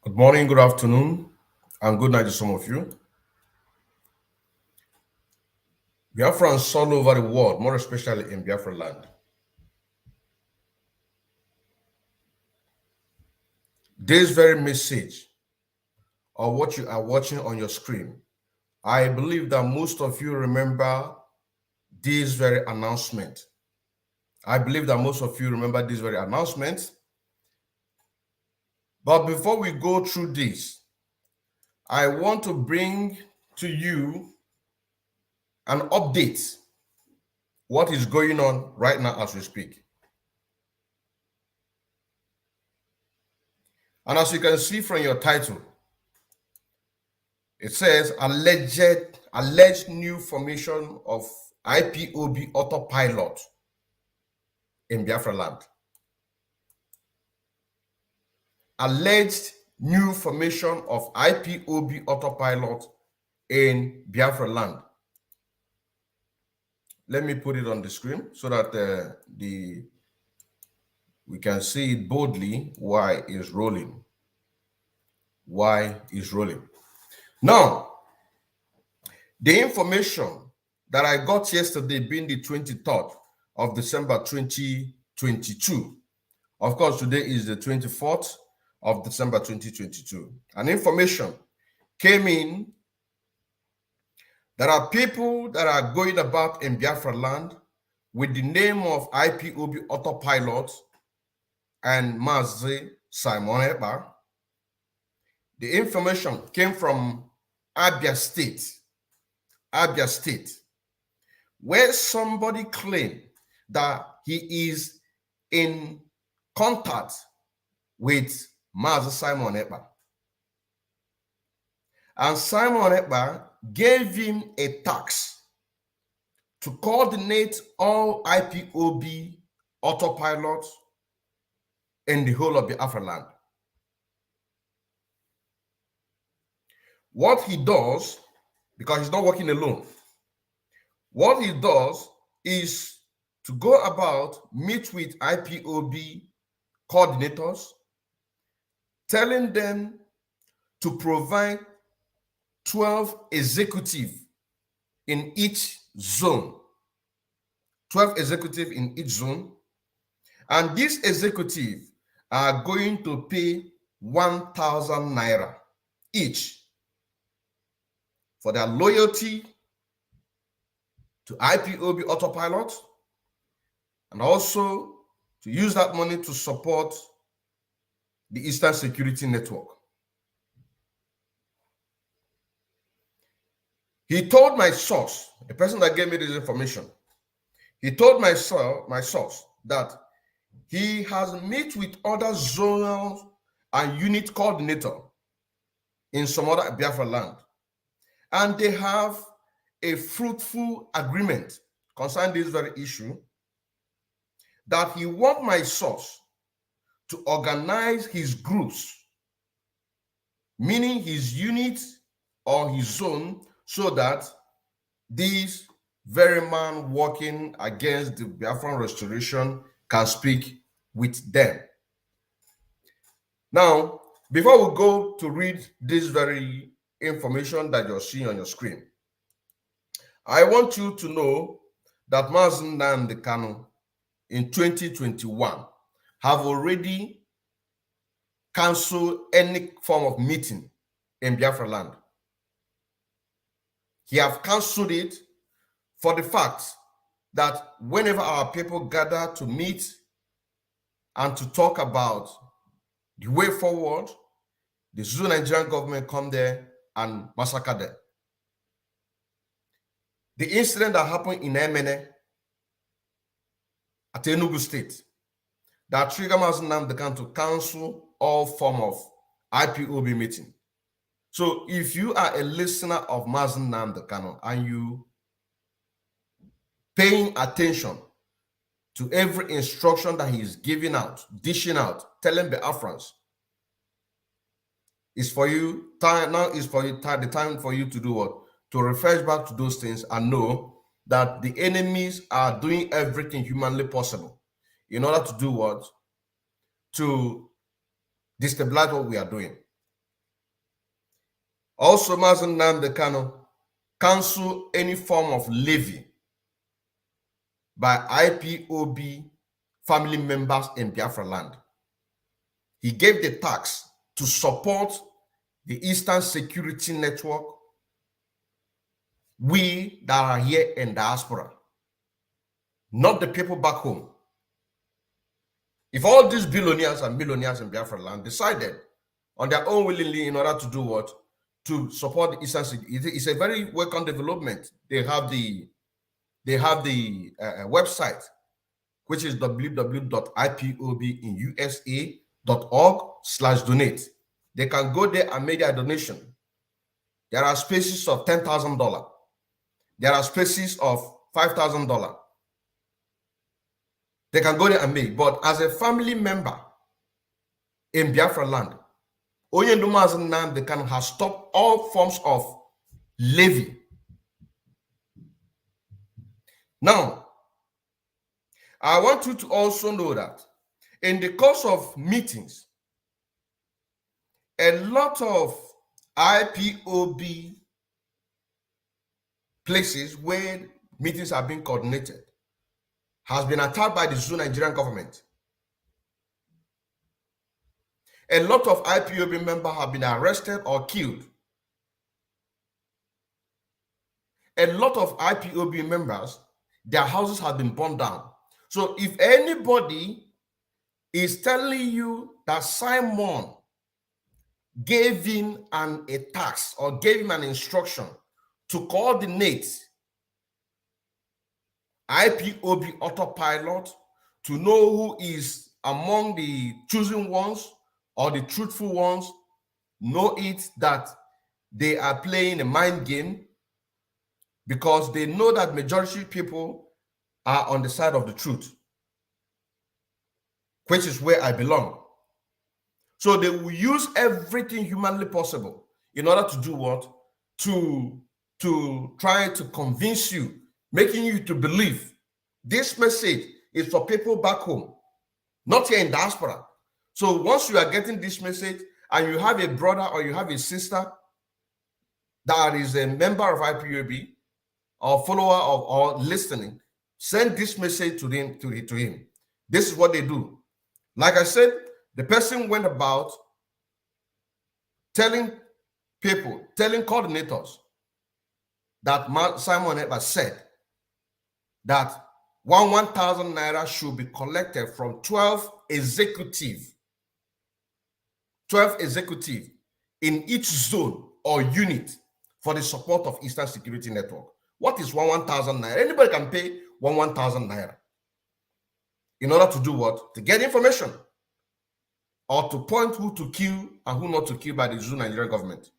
Good morning, good afternoon, and good night to some of you. Biafrans all over the world, more especially in Biafra land. This very message, or what you are watching on your screen, I believe that most of you remember this very announcement. I believe that most of you remember this very announcement. But before we go through this, I want to bring to you an update what is going on right now as we speak. And as you can see from your title, it says alleged new formation of Ipob Autopilot in Biafra land. Alleged new formation of Ipob Autopilot in Biafra land. Let me put it on the screen so that we can see it boldly why it's rolling. Why it's rolling. Now, the information that I got yesterday, being the 23rd of December 2022. Of course, today is the 24th of December 2022. And information came in. There are people that are going about in Biafra land with the name of Ipob Autopilot and Mazi Simon Ekpa. The information came from Abia State, where somebody claimed that he is in contact with Mazi Simon Ekpa. And Simon Ekpa gave him a task to coordinate all Ipob autopilots in the whole of the Biafra land. What he does, because he's not working alone, what he does is to go about, meet with Ipob coordinators, telling them to provide 12 executives in each zone. 12 executives in each zone. And these executives are going to pay 1,000 naira each for their loyalty to Ipob Autopilot, and also to use that money to support the Eastern Security Network. He told my source, the person that gave me this information, he told my source that he has met with other zonal and unit coordinator in some other Biafra land, and they have a fruitful agreement concerning this very issue, that he wants my source to organize his groups, meaning his unit or his zone, so that this very man working against the Biafran restoration can speak with them. Now, before we go to read this very information that you're seeing on your screen, I want you to know that Mazi Nnamdi Kanu in 2021 have already canceled any form of meeting in Biafra land. He have canceled it for the fact that whenever our people gather to meet and to talk about the way forward, the Zulu Nigerian government come there and massacre them. The incident that happened in Emene at Enugu State that triggered Mazi Nnamdi Kanu to cancel all form of Ipob meeting. So if you are a listener of Mazi Nnamdi Kanu and you paying attention to every instruction that he is giving out, dishing out, telling the Biafrans, it's for you, now is for you, the time for you to do what? To refresh back to those things and know that the enemies are doing everything humanly possible in order to do what? To destabilize what we are doing. Also, Mazen Namdekano cancel any form of levy by IPOB family members in Biafra land. He gave the tax to support the Eastern Security Network, we that are here in diaspora, not the people back home. If all these billionaires and millionaires in Biafra land decided on their own willingly in order to do what? To support the Eastern Security, it's a very welcome development. They have the website, which is www.ipobinUSA.org/donate. They can go there and make their donation. There are spaces of $10,000. There are spaces of $5,000. They can go there and make. But as a family member in Biafra land, Oyenduma Nnamdi Kanu has stopped all forms of levy. Now, I want you to also know that in the course of meetings, a lot of IPOB places where meetings are being coordinated has been attacked by the Zoo Nigerian government. A lot of IPOB members have been arrested or killed. A lot of IPOB members, their houses have been burned down. So if anybody is telling you that Simon gave him a task or gave him an instruction to coordinate Ipob Autopilot to know who is among the chosen ones or the truthful ones, know it that they are playing a mind game, because they know that majority people are on the side of the truth, which is where I belong. So they will use everything humanly possible in order to do what? To try to convince you, making you to believe this message is for people back home, not here in diaspora. So once you are getting this message and you have a brother or you have a sister that is a member of IPOB or follower or listening, send this message to him. This is what they do. Like I said, the person went about telling people, telling coordinators that Simon ever said that 1,000 naira should be collected from 12 executives in each zone or unit for the support of Eastern Security Network. What is 1,000 naira? Anybody can pay 1,000 naira in order to do what? To get information or to point who to kill and who not to kill by the Zoo Nigerian government.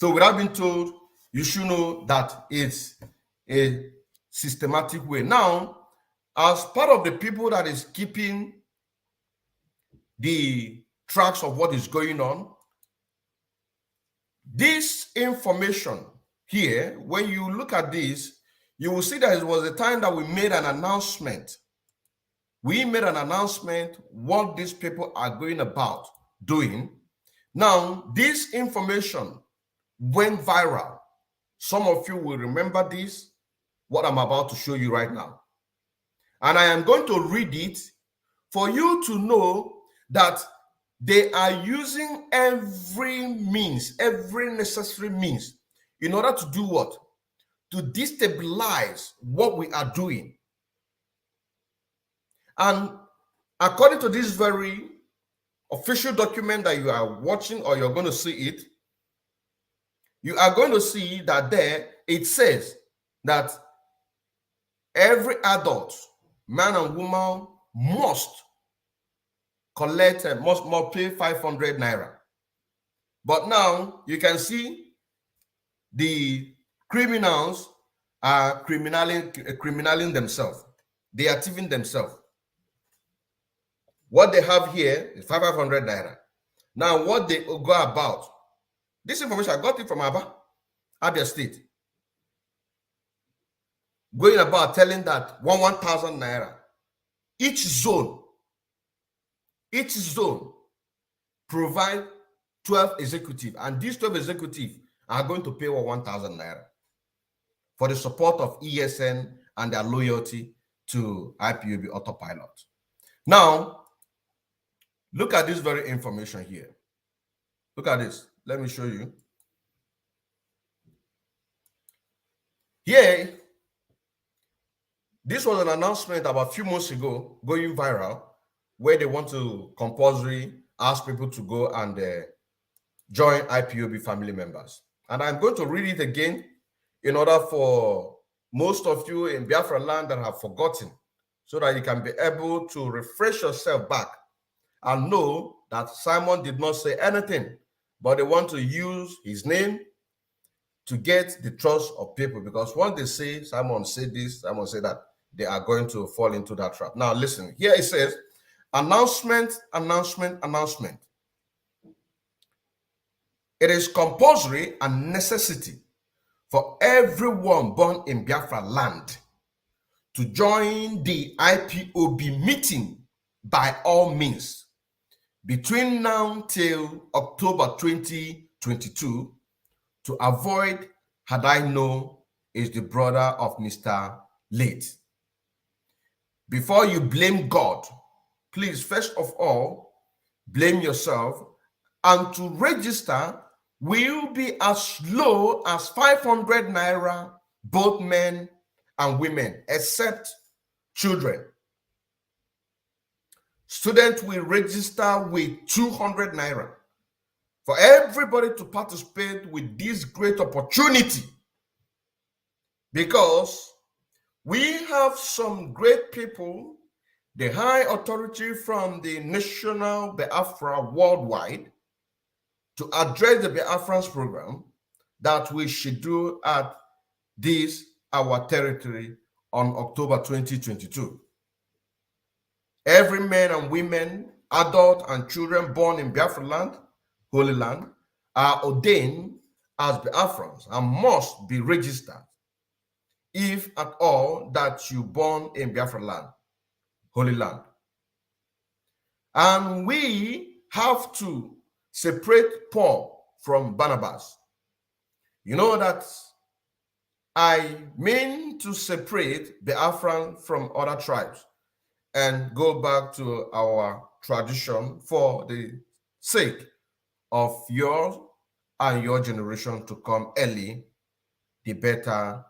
So without being told, you should know that it's a systematic way. Now, as part of the people that is keeping the tracks of what is going on, this information here, when you look at this, you will see that it was a time that we made an announcement. We made an announcement what these people are going about doing. Now, this information went viral. Some of you will remember this, what I'm about to show you right now. And I am going to read it for you to know that they are using every means, every necessary means in order to do what? To destabilize what we are doing. And according to this very official document that you are watching, or you're going to see it, you are going to see that there it says that every adult, man and woman, must collect and must pay 500 naira. But now you can see the criminals are criminaling themselves. They are thieving themselves. What they have here is 500 naira. Now, what they go about, this information, I got it from Abia State. Going about telling that 1,000 naira, each zone provide 12 executives, and these 12 executives are going to pay 1,000 naira for the support of ESN and their loyalty to Ipob Autopilot. Now, look at this very information here. Look at this. Let me show you. Here, this was an announcement about a few months ago going viral, where they want to compulsory ask people to go and join Ipob family members. And I'm going to read it again in order for most of you in Biafra land that have forgotten, so that you can be able to refresh yourself back and know that Simon did not say anything, but they want to use his name to get the trust of people, because once they say Simon said this, Simon said that, they are going to fall into that trap. Now listen, here it says, announcement. It is compulsory and necessity for everyone born in Biafra land to join the IPOB meeting by all means between now till October 2022 to avoid had I know is the brother of Mr. Late. Before you blame God, please, first of all, blame yourself, and to register will be as low as 500 naira, both men and women, except children. Students will register with 200 naira. For everybody to participate with this great opportunity, because we have some great people, the high authority from the national Biafra worldwide, to address the Biafrans program that we should do at this, our territory, on October 2022. Every man and women, adult and children born in Biafra land, Holy Land, are ordained as Biafrans and must be registered, if at all that you born in Biafra land, Holy Land. And we have to separate Paul from Barnabas. You know that I mean to separate Biafran from other tribes and go back to our tradition for the sake of yours and your generation to come early, the better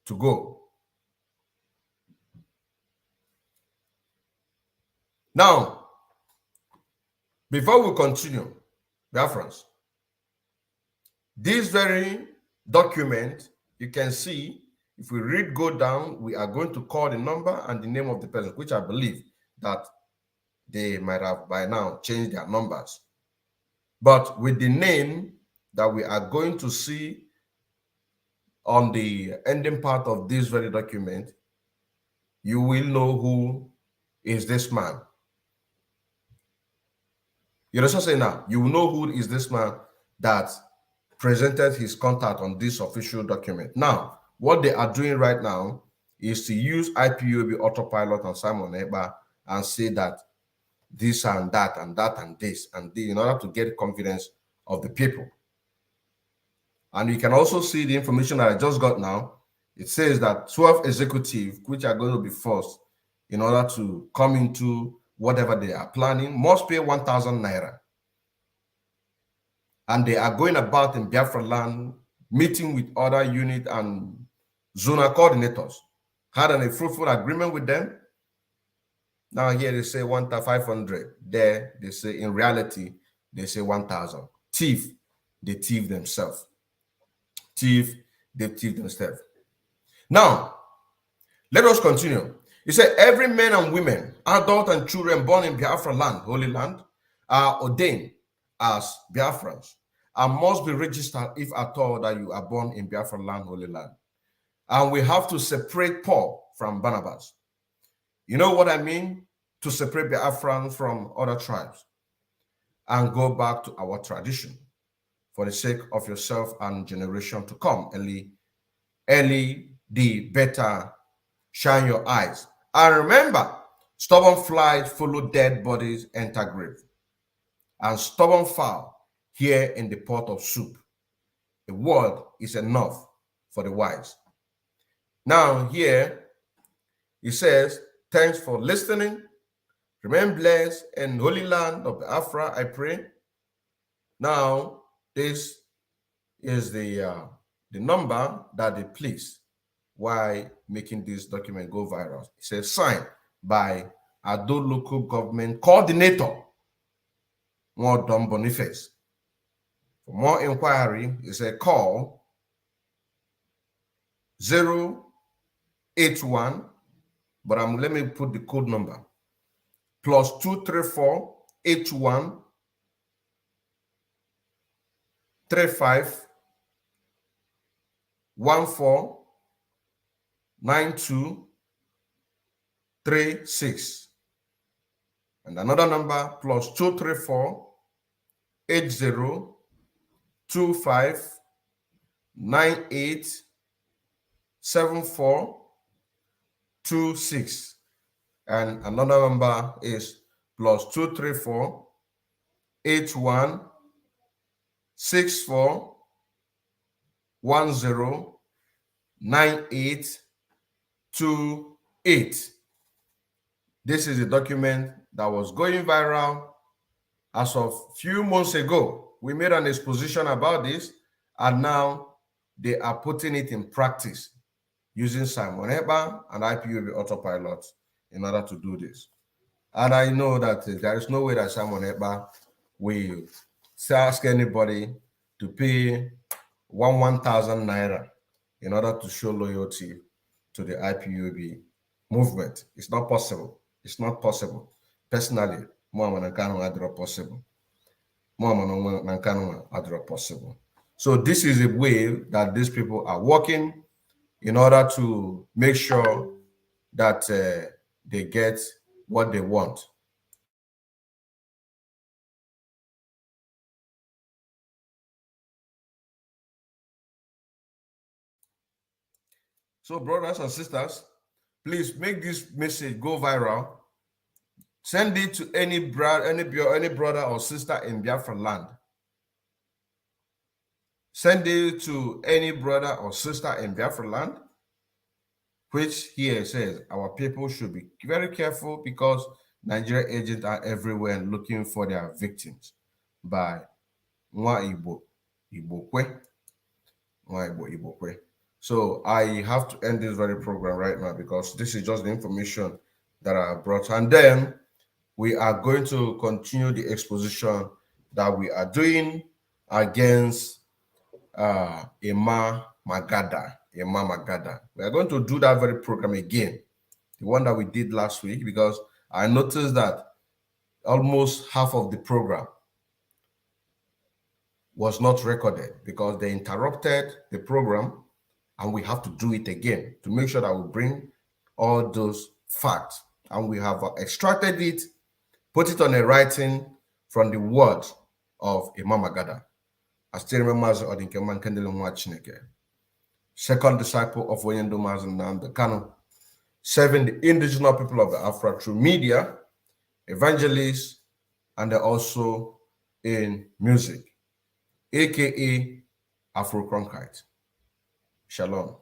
to go. Now, before we continue, Biafrans, this very document, you can see, if we read, go down, we are going to call the number and the name of the person, which I believe that they might have by now changed their numbers. But with the name that we are going to see on the ending part of this very document, you will know who is this man. You understand saying now? You will know who is this man that presented his contact on this official document. Now, what they are doing right now is to use Ipob Autopilot and Simon Eba and say that this and that and that and this and this, in order to get confidence of the people. And you can also see the information that I just got now. It says that 12 executives, which are going to be forced in order to come into whatever they are planning, must pay 1,000 naira. And they are going about in Biafra land, meeting with other unit and zonal coordinators, had a fruitful agreement with them. Now here they say 1,500. There they say in reality, they say 1,000. Thief, they thief themselves. Thief, they thief themselves. Now, let us continue. He said, every man and women, adult and children born in Biafra land, Holy Land, are ordained as Biafrans and must be registered if at all that you are born in Biafra land, Holy Land. And we have to separate Paul from Barnabas. You know what I mean? To separate Biafrans from other tribes and go back to our tradition for the sake of yourself and generation to come. Early, the better. Shine your eyes. And remember, stubborn flies follow dead bodies enter grave. and stubborn fowl here in the pot of soup. A word is enough for the wise. Now here, he says, thanks for listening. Remain blessed and holy land of Biafra, I pray. Now, this is the number that they please while making this document go viral. It says signed by Ado Local Government Coordinator, Modon Boniface. For more inquiry, it's a call 081, but let me put the code number, +234 81 35 14 92 36. And another number, +234 80 25 98 74 26. And another number is +234 81 64 10 98 28. This is a document that was going viral as of few months ago. We made an exposition about this, and now they are putting it in practice using Simon Ekpa and Ipob Autopilot in order to do this. And I know that there is no way that Simon Ekpa will ask anybody to pay 1,000 naira in order to show loyalty to the Ipob movement. It's not possible. It's not possible. Personally, possible. Possible. So this is a way that these people are working in order to make sure that they get what they want. So brothers and sisters, please make this message go viral. Send it to any brother or sister in Biafra land. Send it to any brother or sister in Biafra land, which here says our people should be very careful because Nigerian agents are everywhere and looking for their victims by Nwa Igbo Kwe. So I have to end this very program right now because this is just the information that I brought. And then we are going to continue the exposition that we are doing against Emma Magada. We are going to do that very program again, the one that we did last week, because I noticed that almost half of the program was not recorded because they interrupted the program, and we have to do it again to make sure that we bring all those facts, and we have extracted it, put it on a writing from the words of Imam Magada. I still remember Odinkeman Kendele Mwachineke, second disciple of Oyendo Mazen the Kano, serving the indigenous people of the Biafra through media, evangelists, and also in music, aka Afro Cronkite. Shalom.